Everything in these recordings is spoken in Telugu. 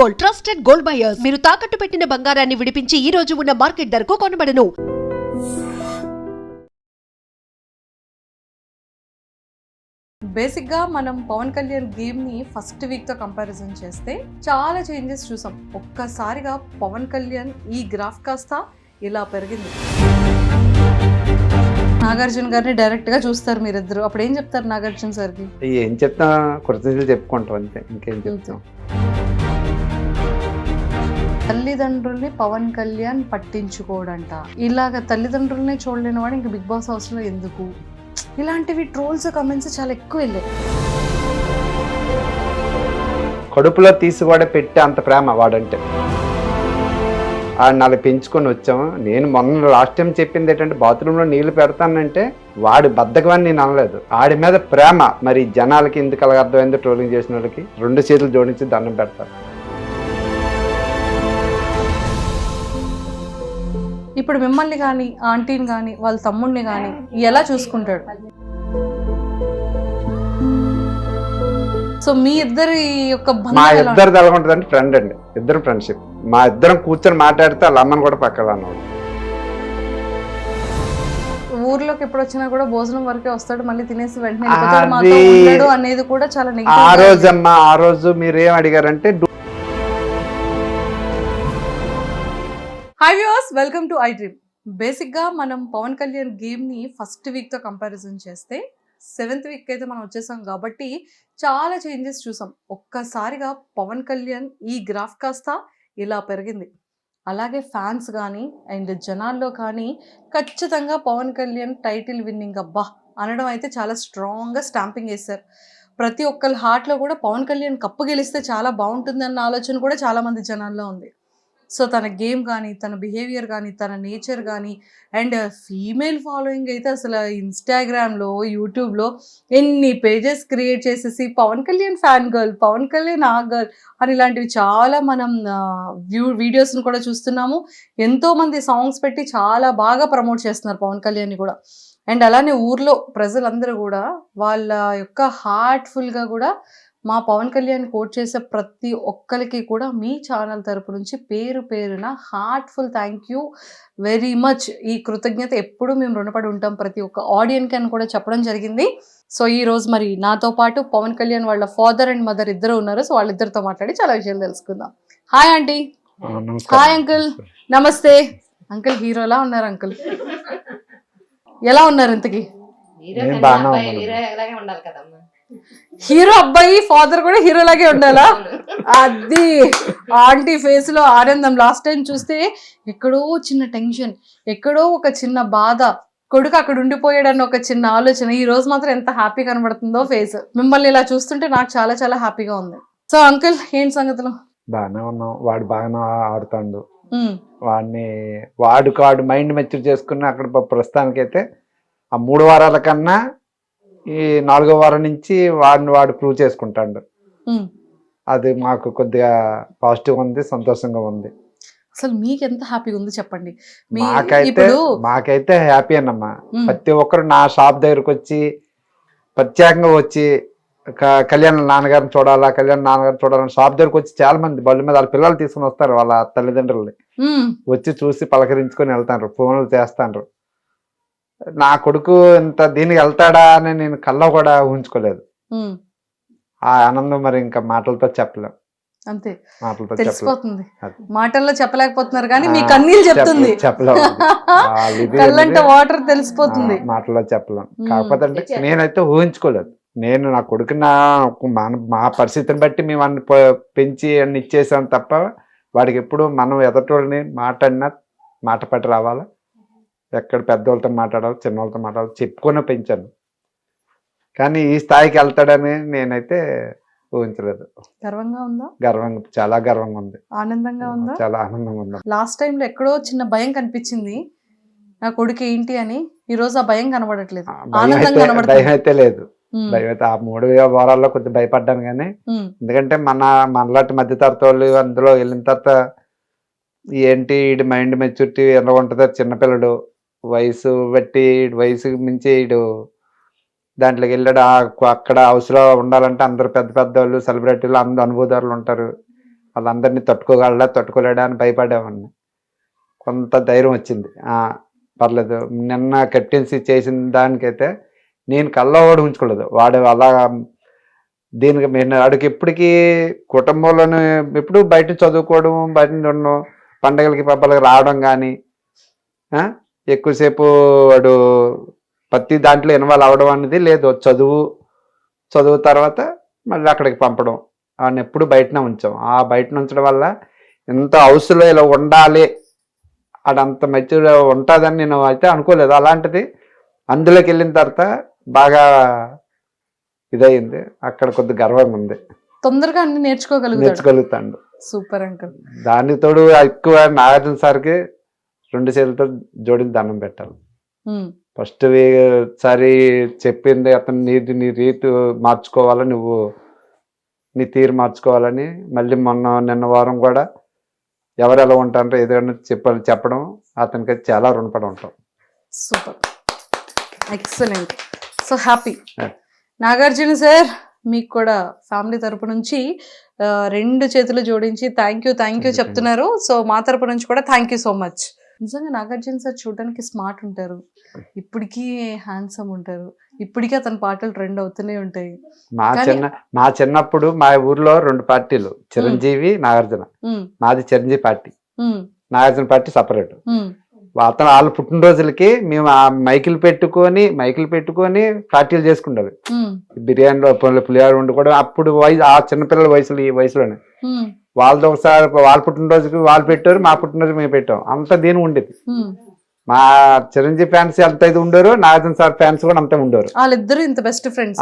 Gold, trusted gold buyers. మీరు తాకట్టు పెట్టిన బంగారాన్ని విడిపించి ఈ రోజు ఉన్న మార్కెట్ ధరకు కొనబడను. బేసిక్గా మనం పవన్ కళ్యాణ్ గేమ్ని ఫస్ట్ వీక్తో కంపారిజన్ చేస్తే చాలా చేంజెస్ చూసాం. ఒక్కసారిగా పవన్ కళ్యాణ్ ఈ గ్రాఫ్ కాస్త ఇలా పెరిగింది. నాగార్జున గారిని డైరెక్ట్గా చూస్తారు మీరిద్దరు, అప్పుడు ఏం చెప్తారు నాగార్జున సార్కి? ఏం చెప్తా, కృతజ్ఞతలు చెప్పుకుంటాం అంతే, ఇంకేం చెప్తాం. తల్లిదండ్రుల్ని పవన్ కళ్యాణ్ పట్టించుకోడంట. ఇలాగ తల్లిదండ్రుల్ని చూడలేని వాడు ఇంక బిగ్ బాస్ హౌస్లో ఎందుకు? ఇలాంటివి ట్రోల్స్ కమెంట్స్ చాలా ఎక్కువ వెళ్ళాయి. కడుపులో తీసుకోవడే పెట్టే అంత ప్రేమ వాడంటే. ఆడిని అలా పెంచుకొని వచ్చాము. నేను మొన్న లాస్ట్ టైం చెప్పింది ఏంటంటే, బాత్రూంలో నీళ్లు పెడతానంటే వాడి బద్దకమని నేను అనలేదు, ఆడి మీద ప్రేమ. మరి జనాలకి ఎందుకు అలాగ అర్థమైందో, ట్రోలింగ్ చేసిన వాళ్ళకి 2 చేతులు జోడించి దండం పెడతారు. ఇప్పుడు మిమ్మల్ని కానీ ఆంటీని కానీ వాళ్ళ తమ్ముడిని కానీ ఎలా చూసుకుంటాడు? సో మీ ఇద్దరి యొక్క మా ఇద్దరు ఎలా ఉంటుందంటే ఫ్రెండ్ అండి, ఇద్దరు ఫ్రెండ్షిప్. మా ఇద్దరం కూర్చొని మాట్లాడితే వాళ్ళ అమ్మని కూడా పక్కన అన్నవాడు. ఊర్లోకి ఎప్పుడు వచ్చినా కూడా భోజనం వరకే వస్తాడు, మళ్ళీ తినేసి వెంటనే వెళ్ళిపోతాడు, మాతో ఉండడు అనేది కూడా చాలా నెగటివ్. ఆ రోజు అమ్మా, ఆ రోజు మీరేం అడిగారంటే, hi viewers, welcome to I dream. బేసిక్గా మనం పవన్ కళ్యాణ్ గేమ్ని ఫస్ట్ వీక్తో కంపారిజన్ చేస్తే 7th వీక్ అయితే మనం వచ్చేసాం కాబట్టి చాలా చేంజెస్ చూసాం. ఒక్కసారిగా పవన్ కళ్యాణ్ ఈ గ్రాఫ్ కాస్త ఇలా పెరిగింది. అలాగే ఫ్యాన్స్ కానీ అండ్ జనాల్లో కానీ ఖచ్చితంగా పవన్ కళ్యాణ్ టైటిల్ విన్నింగ్ అబ్బా అనడం అయితే చాలా స్ట్రాంగ్గా స్టాంపింగ్ వేశారు. ప్రతి ఒక్కరి హార్ట్లో కూడా పవన్ కళ్యాణ్ కప్పు గెలిస్తే చాలా బాగుంటుంది అన్న ఆలోచన కూడా చాలామంది జనాల్లో ఉంది. సో తన గేమ్ కానీ, తన బిహేవియర్ కానీ, తన నేచర్ కానీ అండ్ ఫీమేల్ ఫాలోయింగ్ అయితే అసలు ఇన్స్టాగ్రామ్లో, యూట్యూబ్లో ఎన్ని పేజెస్ క్రియేట్ చేసేసి పవన్ కళ్యాణ్ ఫ్యాన్ గర్ల్, పవన్ కళ్యాణ్ ఆ గర్ల్ అని ఇలాంటివి చాలా మనం వీడియోస్ని కూడా చూస్తున్నాము. ఎంతోమంది సాంగ్స్ పెట్టి చాలా బాగా ప్రమోట్ చేస్తున్నారు పవన్ కళ్యాణ్ని కూడా. అండ్ అలానే ఊర్లో ప్రజలందరూ కూడా వాళ్ళ యొక్క హార్ట్ఫుల్గా కూడా మా పవన్ కళ్యాణ్ కోట్ చేసే ప్రతి ఒక్కరికి కూడా మీ ఛానల్ తరపు నుంచి పేరు పేరున heartful thank you very much. ఈ కృతజ్ఞత ఎప్పుడూ మేము రుణపడి ఉంటాం ప్రతి ఒక్క ఆడియన్కి అని కూడా చెప్పడం జరిగింది. సో ఈ రోజు మరి నాతో పాటు పవన్ కళ్యాణ్ వాళ్ళ ఫాదర్ అండ్ మదర్ ఇద్దరు ఉన్నారు. సో వాళ్ళిద్దరితో మాట్లాడి చాలా విషయాలు తెలుసుకుందాం. Hi aunty. Hi uncle. నమస్తే అంకుల్. హీరోలా ఉన్నారు అంకుల్, ఎలా ఉన్నారు ఇంతకి? హీరో అబ్బాయి ఫాదర్ కూడా హీరోలాగే ఉండాలా? అది ఆంటీ ఫేస్ లో ఆనందం. లాస్ట్ టైం చూస్తే ఎక్కడో చిన్న టెన్షన్, ఎక్కడో ఒక చిన్న బాధ, కొడుకు అక్కడ ఉండిపోయాడన్న ఒక చిన్న ఆలోచన. ఈ రోజు మాత్రం ఎంత హ్యాపీ కనబడుతుందో ఫేస్. మిమ్మల్ని ఇలా చూస్తుంటే నాకు చాలా చాలా హ్యాపీగా ఉంది. సో అంకుల్ ఏంటి సంగతులు? బాగానే ఉన్నాం. వాడు బాగానే ఆడుతాడు. వాడు మైండ్ మెచ్యూర్ చేసుకుని అక్కడ ప్రస్తుతానికైతే ఆ 3 వారాల కన్నా ఈ 4వ వారం నుంచి వాడు ప్రూవ్ చేసుకుంటాడు. అది మాకు కొద్దిగా పాజిటివ్ ఉంది, సంతోషంగా ఉంది. అసలు మీకు ఎంత హ్యాపీగా ఉంది చెప్పండి. మాకైతే హ్యాపీ అన్నమ్మా. ప్రతి ఒక్కరు నా షాప్ దగ్గరకు వచ్చి ప్రత్యేకంగా వచ్చి కళ్యాణ్ నాన్నగారిని చూడాలని షాప్ దగ్గరకు వచ్చి చాలా మంది బళ్ళు మీద వాళ్ళ పిల్లలు తీసుకుని వస్తారు, వాళ్ళ తల్లిదండ్రులని వచ్చి చూసి పలకరించుకొని వెళ్తారు, ఫోన్లు చేస్తాండ్రు. నా కొడుకు ఇంత దీనికి వెళ్తాడా అని నేను కల్లో కూడా ఊహించుకోలేదు. ఆ ఆనందం మరి ఇంకా మాటలతో చెప్పలేం. అంతే, తెలిసిపోతుంది. మాటల్లో చెప్పలేకపోతున్నారు కానీ మీ కన్నీళ్ళు చెప్తుంది, కళ్ళంటే వాటర్ తెలిసిపోతుంది. మాటల్లో చెప్పలేం. కాకపోతే అంటే నేనైతే ఊహించుకోలేదు. నేను నా కొడుకు మా పరిస్థితిని బట్టి మేము అన్ని పెంచి అన్ని ఇచ్చేసాం తప్ప వాడికి ఎప్పుడు మనం ఎదటోళ్ళని మాట పట్టి రావాలా, ఎక్కడ పెద్దవాళ్ళతో మాట్లాడాలి, చిన్నవాళ్ళతో మాట్లాడాలి చెప్పుకొని పెంచాను. కానీ ఈ స్థాయికి వెళ్తాడని నేనైతే ఊహించలేదు. గర్వంగా ఉందా? చాలా గర్వంగా ఉంది. ఆనందంగా ఉందా? చాలా ఆనందంగా ఉంది. లాస్ట్ టైంలో ఎక్కడో చిన్న భయం కనిపించింది నా కొడుకు ఏంటి అని. ఈ రోజు ఆ భయం కనబడట్లేదు, భయం అయితే లేదు. భయం అయితే ఆ 3 వారాల్లో కొద్దిగా భయపడ్డాను కానీ, ఎందుకంటే మనలాంటి మధ్య తరగతి వాళ్ళు అందులో వెళ్ళిన తర్వాత ఏంటి వీడి మైండ్ మెచ్యూరిటీ ఎలా ఉంటుందో, చిన్నపిల్లడు వయసు బట్టి వయసు మించి వీడు దాంట్లోకి వెళ్ళాడు. అక్కడ హౌస్లో ఉండాలంటే అందరు పెద్ద పెద్ద వాళ్ళు, సెలబ్రిటీలు, అందరు అనుభవదారులు ఉంటారు. వాళ్ళందరినీ తట్టుకోగలడా తట్టుకోలేడా అని భయపడేవాడిని. కొంత ధైర్యం వచ్చింది. పర్లేదు. నిన్న కెప్టెన్సీ చేసిన దానికైతే నేను కల్లో కూడా ఉంచుకోలేదు. వాడు అలా దీనికి నేను వాడికి ఎప్పటికీ కుటుంబంలోనే ఎప్పుడు బయట చదువుకోవడం, బయట ఉండడం, పండగలకి పబ్బలకి రావడం కానీ ఎక్కువసేపు వాడు ప్రతి దాంట్లో ఇన్వాల్వ్ అవ్వడం అనేది లేదు. చదువు తర్వాత మళ్ళీ అక్కడికి పంపడం, వాడిని ఎప్పుడు బయటనే ఉంచాం. ఆ బయట ఉంచడం వల్ల ఎంత హౌస్లో ఇలా ఉండాలి, అడంత మెచ్యూర్ ఉంటుందని నేను అయితే అనుకోలేదు. అలాంటిది అందులోకి వెళ్ళిన తర్వాత బాగా ఇదయింది. అక్కడ కొద్ది గర్వంగా ఉంది. తొందరగా అన్ని నేర్చుకోగలుగుతాడు. Super uncle. దానికి తోడు ఎక్కువ నాగార్జున సార్కి 2 చేతులతో జోడించి దండం పెట్టాలి. ఫస్ట్ సారి చెప్పింది అతను నీ రీతి మార్చుకోవాలని, నువ్వు నీ తీరు మార్చుకోవాలని. మళ్ళీ నిన్న వారం కూడా ఎవరు ఎలా ఉంటారో ఏదైనా చెప్పడం అతనికి చాలా రుణపడి ఉంటాం. Super, excellent, so happy. Nagarjuna sir, మీకు కూడా ఫ్యామిలీ తరపు నుంచి 2 చేతులు జోడించి థ్యాంక్ యూ చెప్తున్నారు. సో మా తరపు నుంచి కూడా థ్యాంక్ యూ సో మచ్. నిజంగా నాగార్జున సార్ చూడడానికి స్మార్ట్ ఉంటారు, ఇప్పటికీ హ్యాండ్సమ్ ఉంటారు, ఇప్పటికీ అతని పాటలు ట్రెండ్ అవుతూనే ఉంటాయి. మా చిన్నప్పుడు మా ఊర్లో 2 పార్టీలు, చిరంజీవి, నాగార్జున. మాది Chiranjeevi party, Nagarjuna party separate. అతను వాళ్ళ పుట్టినరోజులకి మేము ఆ మైకులు పెట్టుకొని పార్టీలు చేసుకుంటారు. బిర్యానీలో పులిహార వండుకోవడం. అప్పుడు ఆ చిన్నపిల్లల వయసులో, ఈ వయసులోనే వాళ్ళతో ఒకసారి వాళ్ళ పుట్టినరోజుకి వాళ్ళు పెట్టారు, మా పుట్టినరోజు మేము పెట్టాం. అంత దీని ఉండేది. మా చిరంజీవి ఫ్యాన్స్ ఎంత ఇది ఉండరు, నాగార్జున సార్ ఫ్యాన్స్ కూడా అంతే ఉండరు. వాళ్ళిద్దరు ఇంత బెస్ట్ ఫ్రెండ్స్.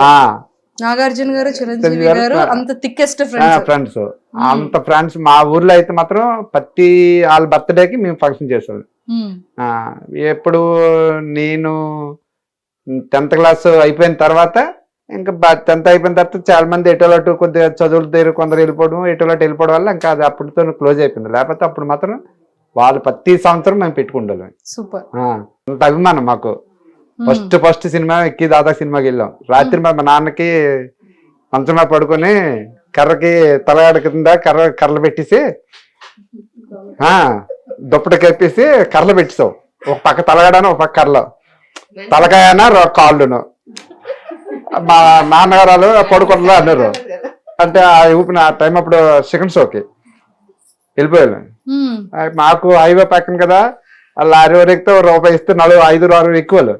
నాగార్జున గారు, చిరంజీవి గారు అంత థిక్కెస్ట్ ఫ్రెండ్స్. అంత ఫ్రెండ్స్. మా ఊర్లో అయితే మాత్రం ప్రతి వాళ్ళ బర్త్డేకి మేము ఫంక్షన్ చేసాం. ఎప్పుడు నేను 10th క్లాస్ అయిపోయిన తర్వాత, ఇంకా 10th అయిపోయిన తర్వాత చాలా మంది ఎటోలటు కొద్దిగా చదువుల దగ్గర కొందరు ఎటోలటు వెళ్ళిపోవడం వల్ల ఇంకా అది అప్పటితో క్లోజ్ అయిపోయింది. లేకపోతే అప్పుడు మాత్రం వాళ్ళు ప్రతి సంవత్సరం మేము పెట్టుకుంటాం. సూపర్, అంత అభిమానం మాకు. ఫస్ట్ సినిమా ఎక్కి దాదాపు సినిమాకి వెళ్ళాం. రాత్రి మా నాన్నకి మంచంలో పడుకొని కర్రకి తలగాడ కింద కర్రలు పెట్టేసి దుప్పటి కప్పేసి కర్రలు పెట్టేసావు. ఒక పక్క తలగాడను, ఒక పక్క కర్రలు, తలకాయన కాళ్ళును. మా నాన్నగారు పడుకోవట్లే అన్నారు. అంటే ఆ ఊపిన ఆ టైం అప్పుడు సెకండ్ షోకి వెళ్ళిపోయాను. మాకు హైవే పక్కన కదా, లారీ వారు ఎక్కితే రూపాయి ఇస్తే 5-6 ఎక్కువలు,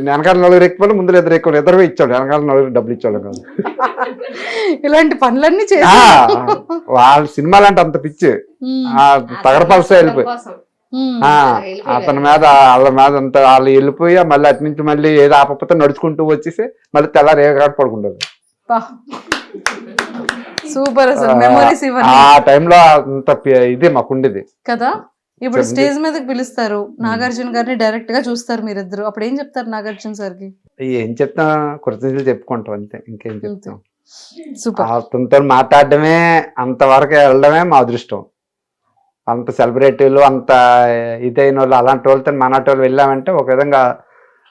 వెనకాల 4 ఎక్కువలు, ముందు 2 ఎక్కువలు, 2 ఇచ్చాడు. వెనకాల 4 డబ్బులు ఇచ్చాడు కాదు. ఇలాంటి పనులన్నీ వాళ్ళ సినిమాలు అంటే అంత పిచ్చి. తగరపలస వెళ్ళిపోయి అతని మీద వాళ్ళ మీద అంత వాళ్ళు వెళ్ళిపోయి మళ్ళీ అటు నుంచి మళ్ళీ ఏదో ఆపకపోతే నడుచుకుంటూ వచ్చేసి మళ్ళీ తెల్లారి ఏగాడు పడుకుంటారు. సూపర్. ఆ టైంలో అంత ఇది మాకుండేది కదా. ఇప్పుడు స్టేజ్ మీదకి పిలుస్తారు, నాగార్జున గారిని డైరెక్ట్ గా చూస్తారు మీరిద్దరు, అప్పుడు ఏం చెప్తారు నాగార్జున సార్ కి? ఏం చెప్తా, కృతజ్ఞతలు చెప్పుకుంటాం అంతే, ఇంకేం చెప్తాం. అతనితో మాట్లాడడమే, అంతవరకు వెళ్ళడమే మా అదృష్టం. అంత సెలబ్రిటీలు, అంత ఇదైన వాళ్ళు, అలాంటి వాళ్ళతో మనటి వాళ్ళు వెళ్ళామంటే ఒక విధంగా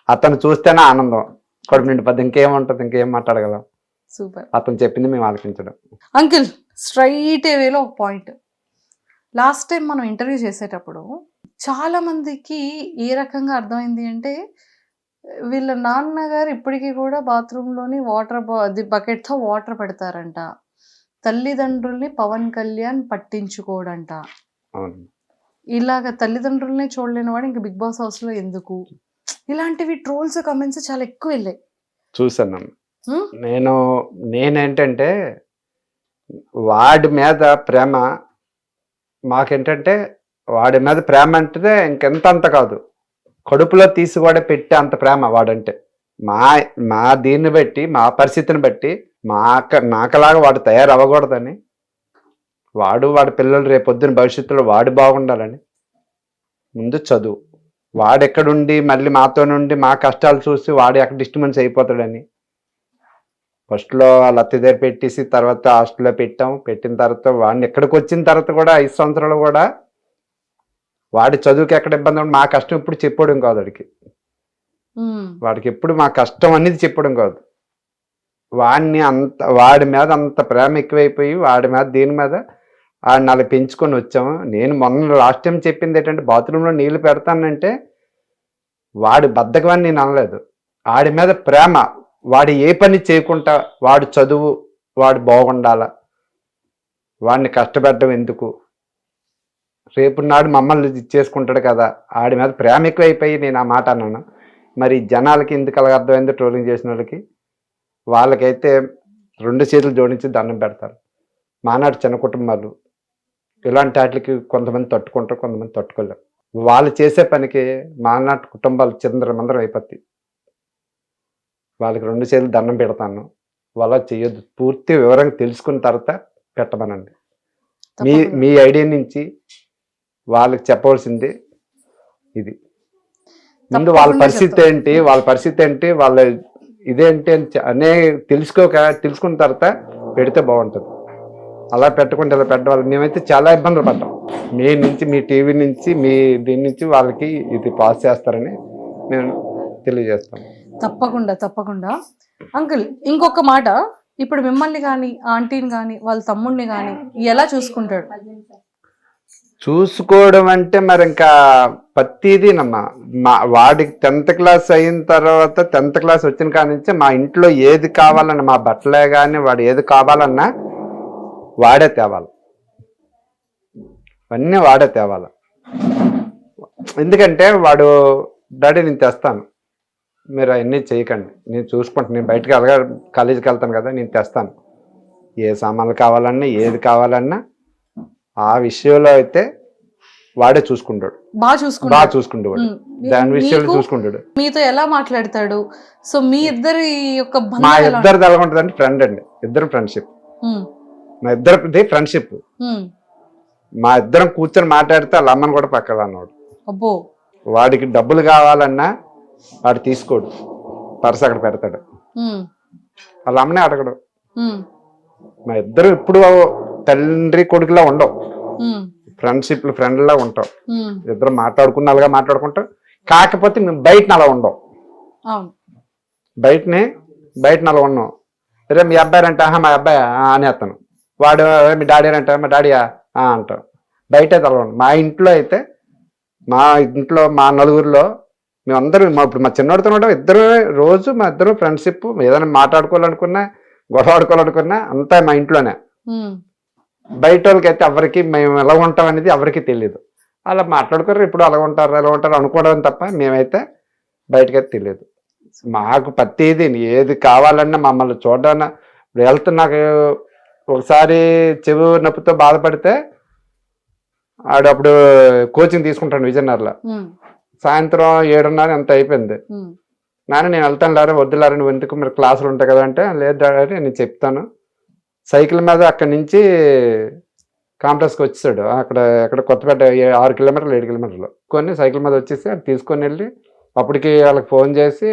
అతను చూస్తేనే ఆనందం, కడుపు నిండిపోద్ది. ఇంకేముంటది, ఇంకేం మాట్లాడగలం. సూపర్. అతను చెప్పింది మేము ఆలకించడం. అంకిల్, స్ట్రైట్ వేలో ఒక పాయింట్. లాస్ట్ టైం మనం ఇంటర్వ్యూ చేసేటప్పుడు చాలా మందికి ఏ రకంగా అర్థమైంది అంటే, వీళ్ళ నాన్నగారు ఇప్పటికీ కూడా బాత్రూంలోని బకెట్తో వాటర్ పెడతారంట, తల్లిదండ్రుల్ని పవన్ కళ్యాణ్ పట్టించుకోడంట. ఇలాగ తల్లిదండ్రుల్ని చూడలేని వాడు ఇంక బిగ్ బాస్ హౌస్ లో ఎందుకు? ఇలాంటివి ట్రోల్స్, కమెంట్స్ చాలా ఎక్కువ వెళ్ళాయి. చూసాను నేనేంటంటే, వాడి మీద ప్రేమ మాకేంటంటే, వాడి మీద ప్రేమ అంటే ఇంకెంత అంత కాదు, కడుపులో తీసి కూడా పెట్టే అంత ప్రేమ వాడంటే. మా దీన్ని బట్టి, మా పరిస్థితిని బట్టి నాకలాగా వాడు తయారవ్వకూడదని, వాడి పిల్లలు రేపొద్దున భవిష్యత్తులో వాడు బాగుండాలని ముందు చదువు. వాడెక్కడుండి మళ్ళీ మాతో నుండి మా కష్టాలు చూసి వాడు ఎక్కడ డిస్టర్బెన్స్ అయిపోతాడని ఫస్ట్లో వాళ్ళ అత్త దగ్గర పెట్టేసి తర్వాత హాస్టల్లో పెట్టిన తర్వాత వాడిని ఎక్కడికి వచ్చిన తర్వాత కూడా 5 సంవత్సరాలు కూడా వాడి చదువుకి ఎక్కడ ఇబ్బంది ఉండి మా కష్టం ఎప్పుడు చెప్పడం కాదు వాడికి ఎప్పుడు మా కష్టం అనేది చెప్పడం కాదు. వాడి మీద అంత ప్రేమ ఎక్కువైపోయి వాడి మీద దీని మీద ఆడిని అలా పెంచుకొని వచ్చాము. నేను మొన్న లాస్ట్ టైం చెప్పింది ఏంటంటే బాత్రూంలో నీళ్లు పెడతానంటే వాడి బద్ధకం అని నేను అనలేదు. ఆడి మీద ప్రేమ, వాడు ఏ పని చేయకుండా వాడు చదువు వాడు బాగుండాల, వాడిని కష్టపెట్టడం ఎందుకు, రేపు నాడు మమ్మల్ని చేసుకుంటాడు కదా, ఆడి మీద ప్రేమ ఎక్కువైపోయి నేను ఆ మాట అన్నాను. మరి జనాలకి ఎందుకు అలాగ అర్థమైందో ట్రోలింగ్ చేసిన వాళ్ళకి, వాళ్ళకైతే 2 చేతులు జోడించి దండం పెడతారు. మానాడు చిన్న కుటుంబాలు ఇలాంటి వాటికి కొంతమంది తట్టుకుంటారు, కొంతమంది తట్టుకోలేరు. వాళ్ళు చేసే పనికి మానాటి కుటుంబాలు చిందరమందరం అయిపోతాయి. వాళ్ళకి 2 చేతులు దండం పెడతాను. వాళ్ళ చేయొద్దు. పూర్తి వివరంగా తెలుసుకున్న తర్వాత పెట్టమనండి. మీ ఐడియా నుంచి వాళ్ళకి చెప్పవలసింది ఇది. ముందు వాళ్ళ పరిస్థితి ఏంటి, వాళ్ళ ఇదేంటి అనే తెలుసుకున్న తర్వాత పెడితే బాగుంటుంది. అలా పెట్టకుండా ఇలా పెట్టడం మేమైతే చాలా ఇబ్బందులు పడ్డాం. మీ టీవీ నుంచి మీ దీని నుంచి వాళ్ళకి ఇది పాస్ చేస్తారని నేను తెలియజేస్తాను. తప్పకుండా అంకుల్, ఇంకొక మాట, ఇప్పుడు మిమ్మల్ని కానీ ఆంటీని కానీ వాళ్ళ తమ్ముడిని కానీ ఎలా చూసుకుంటాడు? చూసుకోవడం అంటే మరి ఇంకా ప్రతిదీనమ్మా. వాడికి 10th క్లాస్ అయిన తర్వాత 10th క్లాస్ వచ్చిన కాడి నుంచి మా ఇంట్లో ఏది కావాలన్నా, మా బట్టలే కానీ వాడు ఏది కావాలన్నా వాడే తేవాలి, అన్నీ వాడే తేవాలి. ఎందుకంటే వాడు డాడీ నేను తెస్తాను, మీరు అవన్నీ చేయకండి, నేను చూసుకుంటాను, నేను బయటకు కాలేజీకి వెళ్తాను కదా, నేను తెస్తాను, ఏ సామాన్లు కావాలన్నా ఏది కావాలన్నా ఆ విషయంలో అయితే వాడే చూసుకుంటాడు, బాగా చూసుకుంటాడు. దాని విషయంలో చూసుకుంటాడు. మీతో ఎలా మాట్లాడతాడు? సో మీ ఇద్దరి యొక్క మా ఇద్దరిది ఎలా ఉంటుంది అంటే ఫ్రెండ్ అండి, ఇద్దరు ఫ్రెండ్షిప్. మా ఇద్దరిది ఫ్రెండ్షిప్. మా ఇద్దరం కూర్చొని మాట్లాడితే వాళ్ళ అమ్మని కూడా పక్కన అన్నాడు. అబ్బో, వాడికి డబ్బులు కావాలన్నా వాడు తీసుకోడు, పర్స్ అక్కడ పెడతాడు, వాళ్ళ అమ్మనే అడగడు. మా ఇద్దరు ఇప్పుడు తండ్రి కొడుకులా ఉండవు, ఫ్రెండ్లా ఉంటాం. ఇద్దరు మాట్లాడుకున్నగా మాట్లాడుకుంటాం. కాకపోతే మేము బయటని అలా ఉండవు, బయటని అలా ఉన్నాం. రే మీ అబ్బాయి అంటే మా అబ్బాయి అనేస్తాను, వాడు మీ డాడీ అంటే మా డాడీయా అంటాం. బయట అయితే అలా ఉండవు. మా ఇంట్లో మా నలుగురిలో మేమందరం ఇప్పుడు మా చిన్నోడితో ఉంటాం. ఇద్దరు రోజు మా ఇద్దరు ఫ్రెండ్షిప్. ఏదైనా మాట్లాడుకోవాలనుకున్నా, గొడవ ఆడుకోవాలనుకున్నా అంతా మా ఇంట్లోనే. బయట వాళ్ళకి అయితే ఎవరికి మేము ఎలా ఉంటాం అనేది ఎవరికి తెలియదు. అలా మాట్లాడుకోరు, ఇప్పుడు అలా ఉంటారు అనుకోవడం తప్ప మేమైతే బయటకైతే తెలియదు. మాకు ప్రతిదీ ఏది కావాలన్నా మమ్మల్ని చూడన్నా. ఇప్పుడు హెల్త్ నాకు ఒకసారి చెవి నొప్పితో బాధపడితే అప్పుడు కోచింగ్ తీసుకుంటాను విజయనగరంలో. సాయంత్రం 7:30 ఎంత అయిపోయింది. నేను వెళ్తాను లేరా, వద్దులారా, నువ్వు ఎందుకు, మీరు క్లాసులు ఉంటాయి కదా అంటే, లేదు డాడీ నేను చెప్తాను. సైకిల్ మీద అక్కడి నుంచి కాంప్లెక్స్కి వచ్చేసాడు. అక్కడ కొత్తపేట 6 కిలోమీటర్లు 7 కిలోమీటర్లు కొన్ని సైకిల్ మీద వచ్చేసి అది తీసుకొని వెళ్ళి అప్పటికి వాళ్ళకి ఫోన్ చేసి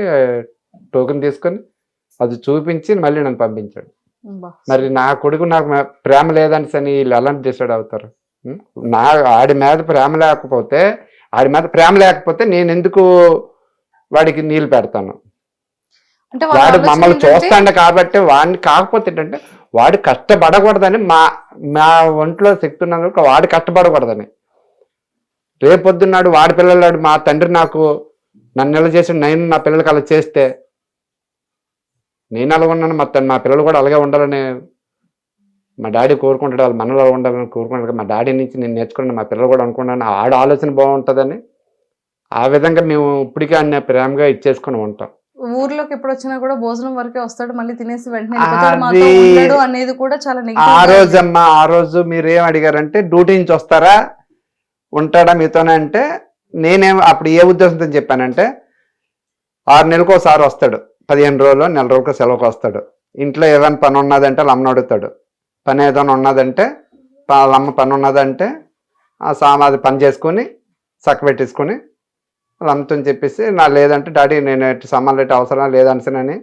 టోకెన్ తీసుకొని అది చూపించి మళ్ళీ నన్ను పంపించాడు. మరి నా కొడుకు నాకు ప్రేమ లేదని సని వీళ్ళు ఎలాంటి డిసైడ్ అవుతారు? ఆడి మీద ప్రేమ లేకపోతే నేను ఎందుకు వాడికి నీళ్ళు పెడతాను? వాడు మమ్మల్ని చూస్తాడు కాబట్టి వాడిని. కాకపోతే ఏంటంటే వాడు కష్టపడకూడదని, మా ఒంట్లో శక్తి ఉన్నందుకు వాడు కష్టపడకూడదని. రేపొద్దున్నాడు వాడి పిల్లలు, మా తండ్రి నన్ను ఎలా చేసి నేను నా పిల్లలకి అలా చేస్తే నేను అలాగ ఉన్నాను, మా పిల్లలు కూడా అలాగే ఉండాలని మా డాడీ కోరుకుంటాడు. వాళ్ళు మనలో ఉండాలని కోరుకుంటాడు. మా డాడీ నుంచి నేను నేర్చుకున్నాను, మా పిల్లలు కూడా అనుకున్నాను ఆడ ఆలోచన బాగుంటుందని. ఆ విధంగా మేము ఇప్పటికీ అన్న ప్రేమగా ఇచ్చేసుకుని ఉంటాం. ఊర్లోకి ఎప్పుడు వచ్చినా కూడా భోజనం వరకే వస్తాడు, మళ్ళీ తినేసి వెంటనే అనేది కూడా చాలా నెగటివ్. ఆ రోజు మీరేం అడిగారంటే డ్యూటీ నుంచి వస్తారా ఉంటాడా మీతోనే అంటే, నేనేం అప్పుడు ఏ ఉద్దేశంతో చెప్పానంటే 6 నెలలకు ఒకసారి వస్తాడు, 15 రోజులు 1 నెల రోజులకు సెలవుకి వస్తాడు. ఇంట్లో ఏదైనా పని ఉన్నదంటే వాళ్ళ అమ్మని అడుగుతాడు, పని ఏదైనా ఉన్నదంటే వాళ్ళ అమ్మ పని ఉన్నదంటే అది పని చేసుకొని చక్కబెట్టేసుకొని వాళ్ళ అమ్మతో చెప్పేసి, లేదంటే డాడీ నేను సామాన్లు ఎట్టి అవసరం లేదనిసనని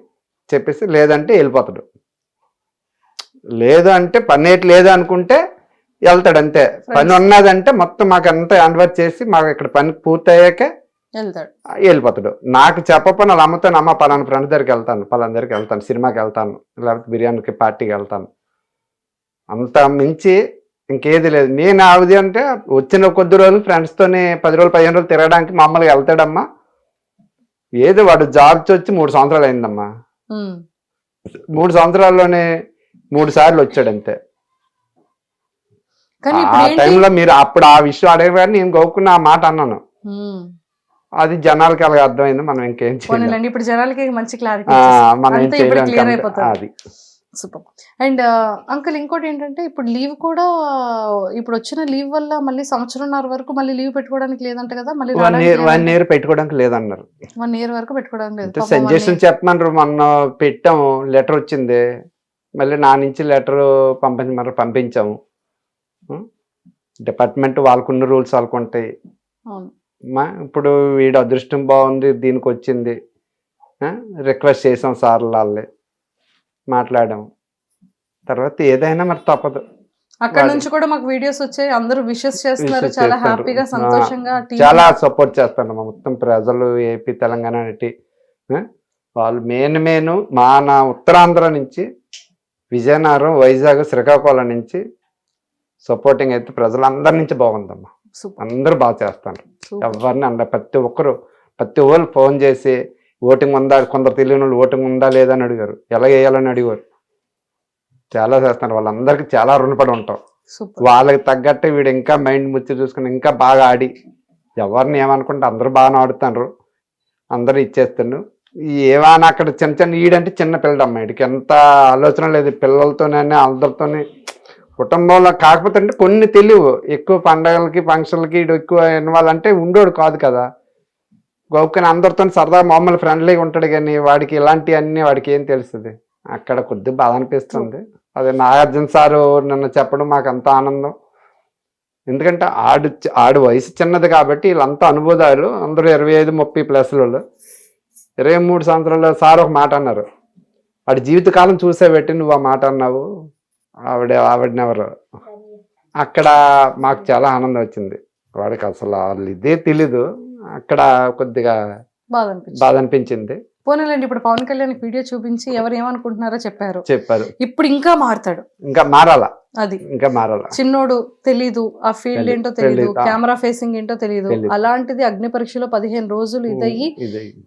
చెప్పేసి, లేదంటే వెళ్ళిపోతాడు. లేదు అంటే పని ఏటి లేదు అనుకుంటే వెళ్తాడు అంతే. పని ఉన్నదంటే మొత్తం మాకు అంతా హ్యాండ్ఓవర్ చేసి మాకు ఇక్కడ పని పూర్తయ్యాకే వెళ్ళిపోతాడు. నాకు చెప్పకపోయినా వాళ్ళ అమ్మతో, అమ్మ పలానా ఫ్రెండ్ దగ్గరికి వెళ్తాను, సినిమాకి వెళ్తాను, లేకపోతే బిర్యానీకి పార్టీకి వెళ్తాను. అంత మించి ఇంకేది లేదు. నేను ఆవిది అంటే వచ్చిన కొద్ది రోజులు ఫ్రెండ్స్తోని 10 రోజులు 15 రోజులు తిరగడానికి మామూలుగా వెళ్తాడమ్మా. ఏదో వాడు జాబ్కి వచ్చి 3 సంవత్సరాలు అయిందమ్మా. 3 సంవత్సరాల్లోనే 3 సార్లు వచ్చాడు అంతే. ఆ టైంలో మీరు అప్పుడు ఆ విషయం అడగగానే నేను గోక్కున్న ఆ మాట అన్నాను. అది జనాలకి అలాగ అర్థమైంది. మనం ఇంకేం చేయాలి, ఇప్పుడు జనాలకి మంచి క్లారిటీ మనం ఏం చేయలేం. అది సూపర్. అండ్ అంకుల్ ఇంకోటి ఏంటంటే ఇప్పుడు లీవ్ కూడా ఇప్పుడు వచ్చిన లీవ్ వల్ల మళ్ళీ సంవత్సరంన్నర వరకు మళ్ళీ లీవ్ పెట్టుకోవడానికి లేదంట కదా, మళ్ళీ 1 year పెట్టుకోవడానికి లేదన్నారు. 1 year వరకు పెట్టుకోవడానికి లేదు. సజెషన్ చెప్పమన్నారు. మొన్న పెట్టాము, లెటర్ వచ్చింది, మళ్ళీ నా నుంచి లెటర్ పంపించాము. డిపార్ట్మెంట్ వాళ్ళకున్న రూల్స్ వాళ్ళకు ఉంటాయి. ఇప్పుడు వీడు అదృష్టం బాగుంది దీనికి వచ్చింది, రిక్వెస్ట్ చేసాం సార్ వాళ్ళే మాట్లాడాము. తర్వాత ఏదైనా మరి తప్పదు. అక్కడ నుంచి కూడా మాకు వీడియోస్ వచ్చాయి, అందరూ విషెస్ చేస్తున్నారు, చాలా హ్యాపీగా సంతోషంగా చాలా సపోర్ట్ చేస్తాను మొత్తం ప్రజలు ఏపీ తెలంగాణ అనేటి. వాళ్ళు మెయిన్ మన ఉత్తరాంధ్ర నుంచి విజయనగరం వైజాగ్ శ్రీకాకుళం నుంచి సపోర్టింగ్ అయితే ప్రజలందరి నుంచి బాగుందమ్మా. అందరూ బాగా చేస్తాను. ఎవరిని ప్రతి ఒక్కరు ఫోన్ చేసి ఓటింగ్ ఉందా, కొందరు తెలియని వాళ్ళు ఓటింగ్ ఉందా లేదా అని అడిగారు, ఎలా వేయాలని అడిగారు. చాలా చేస్తున్నారు. వాళ్ళందరికీ చాలా రుణపడి ఉంటాం. వాళ్ళకి తగ్గట్టు వీడు ఇంకా మైండ్ ముచ్చి చూసుకుని ఇంకా బాగా ఆడి ఎవరిని ఏమనుకుంటే అందరూ బాగా ఆడుతున్నారు, అందరూ ఇచ్చేస్తాను. ఏమైనా అక్కడ చిన్న ఈడంటే చిన్న పిల్లడమ్మ, వీడికి ఎంత ఆలోచన లేదు పిల్లలతోనే అందరితోనే కుటుంబంలో. కాకపోతే అంటే కొన్ని తెలియవు, ఎక్కువ పండగలకి ఫంక్షన్లకి వీడు ఎక్కువ ఇన్వాల్వ్ అంటే ఉండోడు కాదు కదా. గోపుకొని అందరితో సరదా మామూలు ఫ్రెండ్లీగా ఉంటాడు, కానీ వాడికి ఇలాంటివన్నీ వాడికి ఏం తెలుస్తుంది. అక్కడ కొద్దిగా బాధ అనిపిస్తుంది. అదే నాగార్జున సారు నిన్న చెప్పడం మాకు అంత ఆనందం. ఎందుకంటే ఆడు వయసు చిన్నది కాబట్టి వీళ్ళంతా అనుభూతాలు, అందరూ 25-30+ వాళ్ళు. 23 సంవత్సరాల సార్ ఒక మాట అన్నారు, వాడి జీవితకాలం చూసే పెట్టి నువ్వు ఆ మాట అన్నావు, ఆవిడనెవరు. అక్కడ మాకు చాలా ఆనందం వచ్చింది. వాడికి అసలు వాళ్ళు ఇదే తెలీదు. అక్కడ కొద్దిగా బాధ అనిపించింది. పోనీలేండి, ఇప్పుడు పవన్ కళ్యాణ్ వీడియో చూపించి ఎవరు ఏమనుకుంటున్నారో చెప్పారు. ఇప్పుడు ఇంకా మారుతాడు, ఇంకా మారాలా, అది ఇంకా మారాలా. చిన్నోడు తెలీదు, ఆ ఫీల్డ్ ఏంటో తెలీదు, కెమెరా ఫేసింగ్ ఏంటో తెలీదు. అలాంటిది అగ్ని పరీక్షలో 15 రోజులు ఇదయ్యి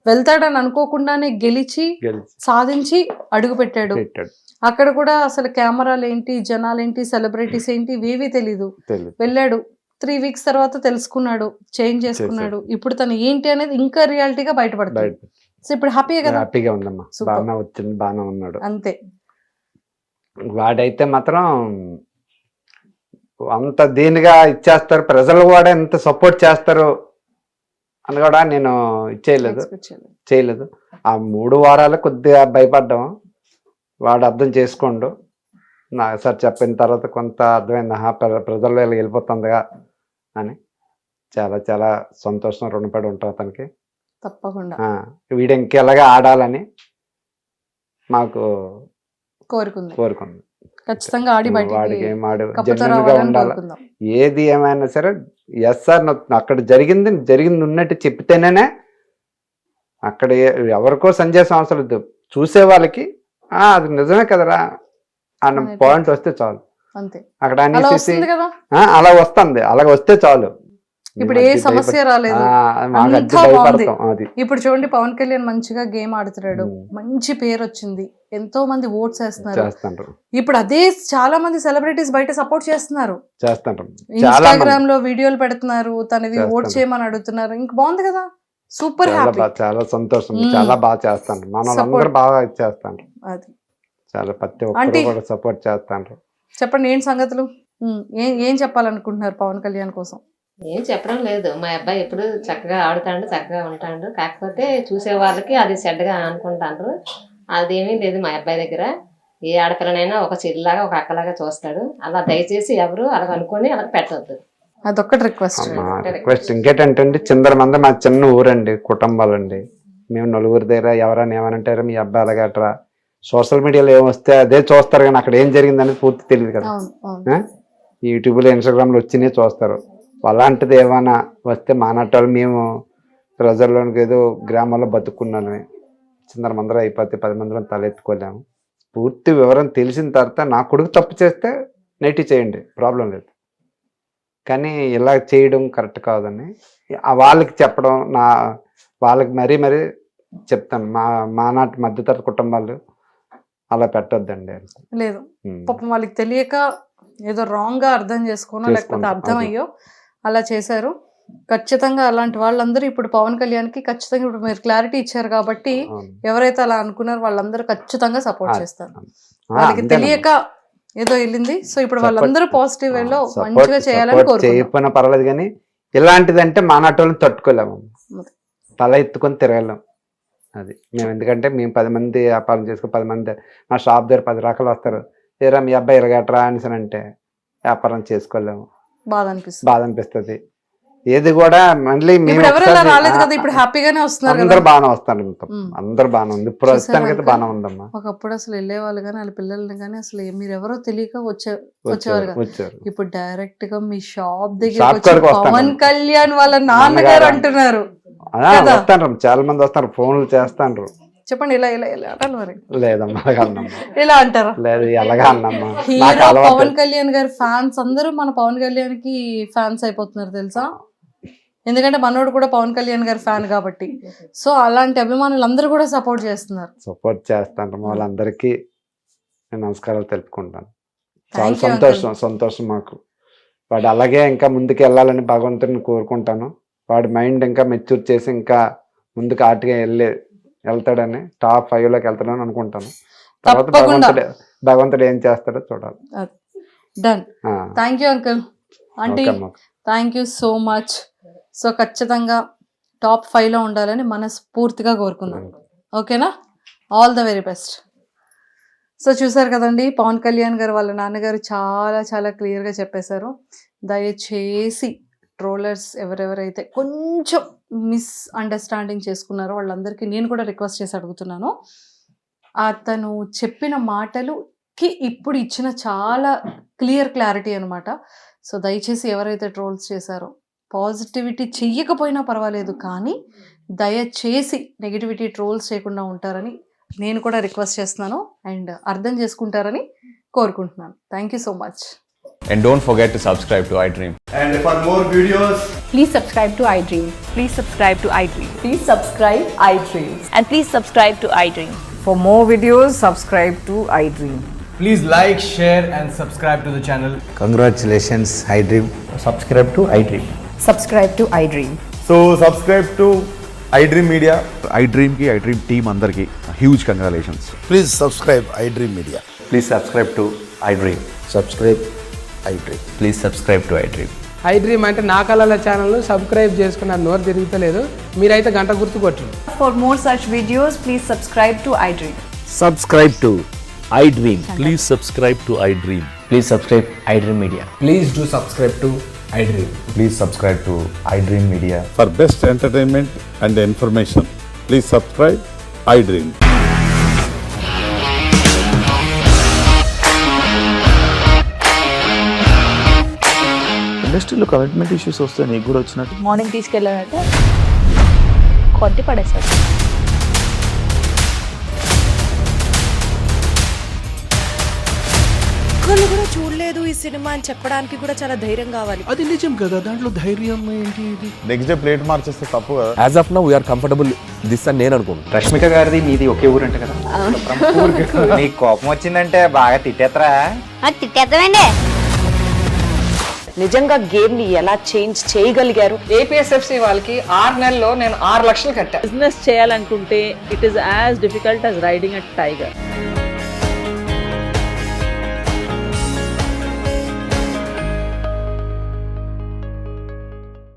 వెళ్తాడని అనుకోకుండానే గెలిచి సాధించి అడుగు పెట్టాడు. అక్కడ కూడా అసలు కెమెరాలు ఏంటి, జనాలేంటి, సెలబ్రిటీస్ ఏంటి ఇవేవి తెలీదు. వెళ్ళాడు, 3 weeks తర్వాత తెలుసుకున్నాడు, చేంజ్ చేసుకున్నాడు. ఇప్పుడు తను ఏంటి అనేది ఇంకా రియాలిటీగా బయటపడుతుంది. సో ఇప్పుడు హ్యాపీగా కదా, హ్యాపీగా ఉందమ్మా, బాగా వచ్చింది, బాగానే ఉన్నాడు అంతే. వాడైతే మాత్రం అంత దీనిగా ఇచ్చేస్తారు, ప్రజలు కూడా ఎంత సపోర్ట్ చేస్తారు అని కూడా నేను చేయలేదు. ఆ 3 వారాలు కొద్దిగా భయపడ్డాం. వాడు అర్థం చేసుకోండు. సార్ చెప్పిన తర్వాత కొంత అర్థమైంది, ప్రజల్లో వెళ్ళిపోతుందిగా అని. చాలా చాలా సంతోషం, రుణపడి ఉంటాం అతనికి. తప్పకుండా వీడు ఇంకెలాగా ఆడాలని మాకు కోరుకుంది. ఖచ్చితంగా ఆడి వాడికి ఏం జెన్యున్గా ఉండాలి. ఏది ఏమైనా సరే ఎస్ సార్ అక్కడ జరిగింది ఉన్నట్టు చెప్తేనే అక్కడ ఎవరికో సందేశం అవసరం లేదు. చూసే వాళ్ళకి అది నిజమే కదరా అన్న పాయింట్ వస్తే చాలు. అక్కడ అలా వస్తుంది, అలాగ వస్తే చాలు. ఇప్పుడు ఏ సమస్య రాలేదు. ఇప్పుడు చూడండి, పవన్ కళ్యాణ్ మంచిగా గేమ్ ఆడుతున్నాడు, మంచి పేరు వచ్చింది, ఎంతో మంది ఓట్స్ వేస్తున్నారు. ఇప్పుడు అదే చాలా మంది సెలబ్రిటీస్ బయట సపోర్ట్ చేస్తున్నారు, ఇన్స్టాగ్రామ్ లో వీడియోలు పెడుతున్నారు, తనవి ఓట్ చేయమని అడుగుతున్నారు. ఇంకా బాగుంది కదా, సూపర్ హ్యాపీ, చాలా సంతోషం. చాలా బాగా చేస్తాను, మనల్ని బాగా చేస్తాను. అది చాలా ప్రతి ఒక్కరు కూడా సపోర్ట్ చేస్తాను. చెప్పండి ఏంటి సంగతులు, ఏం చెప్పాలనుకుంటున్నారు పవన్ కళ్యాణ్ కోసం? ఏం చెప్పడం లేదు, మా అబ్బాయి ఎప్పుడు చక్కగా ఆడుతాడు, చక్కగా ఉంటాడు. కాకపోతే చూసే వాళ్ళకి అది చెడ్డగా అనుకుంటారు. అదేమీ లేదు మా అబ్బాయి దగ్గర. ఏ ఆడపిల్లనైనా ఒక చెల్లిలాగా ఒక అక్కలాగా చూస్తాడు. అలా దయచేసి ఎవరు అలా అనుకుని అలా పెట్టవద్దు, అదొక్కటి రిక్వెస్ట్. ఇంకేంటంటే చిందరమంది మా చిన్న ఊరండి, కుటుంబాలండి. మేము 4 దగ్గర ఎవరైనా ఏమనంటారు మీ అబ్బాయి అలాగట్రా. సోషల్ మీడియాలో ఏమొస్తే అదే చూస్తారు, కానీ అక్కడ ఏం జరిగిందనేది పూర్తి తెలియదు కదా. యూట్యూబ్లో ఇన్స్టాగ్రామ్లో వచ్చినాయి చూస్తారు. అలాంటిది ఏమైనా వస్తే మానట్టాలు మేము ప్రజల్లోనికి ఏదో గ్రామాల్లో బతుకున్నామే, చిందరమందరం అయిపోతే 10 మందిలో తలెత్తుకోలేము. పూర్తి వివరం తెలిసిన తర్వాత నా కొడుకు తప్పు చేస్తే నెట్టి చేయండి, ప్రాబ్లం లేదు. కానీ ఇలా చేయడం కరెక్ట్ కాదని వాళ్ళకి చెప్పడం, వాళ్ళకి మరీ చెప్తాను, మా నాటి మధ్యతరగతి కుటుంబాలు అలా పెట్టొద్దండి. లేదు, పాపం వాళ్ళకి తెలియక ఏదో రాంగ్ గా అర్థం చేసుకోనో లేకపోతే అర్థమయ్యో అలా చేశారు. ఖచ్చితంగా అలాంటి వాళ్ళందరూ ఇప్పుడు పవన్ కళ్యాణ్కి ఖచ్చితంగా ఇప్పుడు మీరు క్లారిటీ ఇచ్చారు కాబట్టి ఎవరైతే అలా అనుకున్నారో వాళ్ళందరూ ఖచ్చితంగా సపోర్ట్ చేస్తారు. వాళ్ళకి తెలియక ఏదో వెళ్ళింది, సో ఇప్పుడు వాళ్ళందరూ పాజిటివ్ వేలో మంచిగా చేయాలని కోరుకుంటున్నాం. చేయకపోయినా పర్వాలేదు, కానీ ఇలాంటిదంటే మా నాటోళ్ళని తట్టుకోలేము, తల ఎత్తుకొని తిరగలేం. అది మేము, ఎందుకంటే మేము 10 మంది వ్యాపారం చేసుకుని 10 మంది మా షాప్ దగ్గర 10 రకాలు వస్తారు, ఏరా మీ అబ్బాయి ఇరగట్రా అని అంటే వ్యాపారం చేసుకోలేము, బాధ అనిపిస్తుంది. ఏది కూడా మళ్ళీ ఇప్పుడు హ్యాపీగానే వస్తున్నారు, అందరు బాగానే వస్తారు, అందరు బాగానే ఉంది, ఇప్పుడు ప్రస్తుతానికైతే బాగానే ఉందమ్మా. ఒకప్పుడు అసలు వెళ్ళేవాళ్ళు కానీ వాళ్ళ పిల్లల్ని కానీ అసలు మీరు ఎవరో తెలియక వచ్చేవారు కదా, ఇప్పుడు డైరెక్ట్ గా మీ షాప్ దగ్గర పవన్ కళ్యాణ్ వాళ్ళ నాన్నగారు అంటున్నారు. వస్తాను, చాలా మంది వస్తారు, ఫోన్లు చేస్తాను. చెప్పండి, ఇలా ఇలా ఇలా అంటారు మరి. లేదమ్మా ఇలా అంటారా? లేదు, ఎలాగా అన్నమ్మా. హీరో పవన్ కళ్యాణ్ గారి ఫ్యాన్స్ అందరూ మన పవన్ కళ్యాణ్ కి ఫ్యాన్స్ అయిపోతున్నారు తెలుసా, ఎందుకంటే మనోడు కూడా పవన్ కళ్యాణ్ గారి ఫ్యాన్ కాబట్టి. సో అలాంటి అభిమానులు అందరూ కూడా సపోర్ట్ చేస్తాను. వాళ్ళందరికీ నేను నమస్కారాలు తెలుపుకుంటాను. చాలా సంతోషం మాకు. వాడు అలాగే ఇంకా ముందుకు వెళ్ళాలని భగవంతుడిని కోరుకుంటాను. వాడి మైండ్ ఇంకా మెచ్యూర్ చేసి ఇంకా ముందుకు ఆటగా వెళ్తాడని, టాప్ 5లోకి వెళ్తాడని అనుకుంటాను. తర్వాత భగవంతుడు ఏం చేస్తాడో చూడాలి. Done. Thank you uncle, aunty, thank you so much. So ఖచ్చితంగా టాప్ 5లో ఉండాలని మనస్ఫూర్తిగా కోరుకుందాం. ఓకేనా? All the very best. So చూసారు కదండి, పవన్ కళ్యాణ్ గారు వాళ్ళ నాన్నగారు చాలా చాలా క్లియర్గా చెప్పేశారు. దయచేసి ట్రోలర్స్ ఎవరెవరైతే కొంచెం మిస్అండర్స్టాండింగ్ చేసుకున్నారో వాళ్ళందరికీ నేను కూడా రిక్వెస్ట్ చేసి అడుగుతున్నాను. అతను చెప్పిన మాటలుకి ఇప్పుడు ఇచ్చిన చాలా క్లారిటీ అనమాట. సో దయచేసి ఎవరైతే ట్రోల్స్ చేశారో పాజిటివిటీ చెయ్యకపోయినా పర్వాలేదు, కానీ దయచేసి నెగిటివిటీ ట్రోల్స్ చేయకుండా ఉంటారని నేను కూడా రిక్వెస్ట్ చేస్తున్నాను అండ్ అర్థం చేసుకుంటారని కోరుకుంటున్నాను. Thank you so much. And don't forget to subscribe to iDream. And for more videos, please subscribe to iDream. Please subscribe to iDream. Please subscribe iDream. And please subscribe to iDream. For more videos, subscribe to iDream. please like, share and subscribe to the channel. Congratulations, iDream. Subscribe to iDream. Subscribe to iDream. So subscribe to iDream Media. iDream ki iDream team andarki huge congratulations. Please subscribe iDream Media. Please subscribe to iDream. Subscribe iDream. Please subscribe to iDream. iDream అంటే నా కళల ఛానల్ను సబ్స్క్రైబ్ చేసుకున్న నోరు తిరుగుతలేదు, మీరైతే గంట గుర్తు కొట్టండి. For more such videos, please subscribe to iDream. Subscribe to iDream. Please subscribe to iDream. Please subscribe iDream Media. Please do subscribe to iDream. Please subscribe to iDream Media. For best entertainment and information, please subscribe iDream. ఇండస్ట్రీలో కమిట్మెంట్ ఇష్యూస్ వస్తే నీకు కూడా వచ్చినట్టు మార్నింగ్ తీసుకెళ్ళాలంటే కొట్టి పడేసాడు. ఒక్కళ్ళు కూడా చూడలేదు ఈ సినిమా అని చెప్పడానికి కూడా చాలా ధైర్యం కావాలి. అది నిజం కదా, దాంట్లో ధైర్యం ఏంటి? ఇది నెక్స్ట్ డే ప్లేట్ మార్చేస్తే తప్పు కదా. As of now we are comfortable this అని నేను అనుకుంటున్నాను. రష్మిక గారిది మీది ఒకే ఊరు అంట కదా? నీకు కోపం వచ్చిందంటే బాగా తిట్టేత్తరా? తిట్టేద్దామండి. నిజంగా గేమ్ ని ఎలా చేంజ్ చేయగలిగారు? ఏపీఎస్ఎఫ్సి వాళ్ళకి 6 నెలల్లో నేను 6 లక్షలు కట్టా. బిజినెస్ చేయాలనుకుంటే it is as difficult as riding a tiger.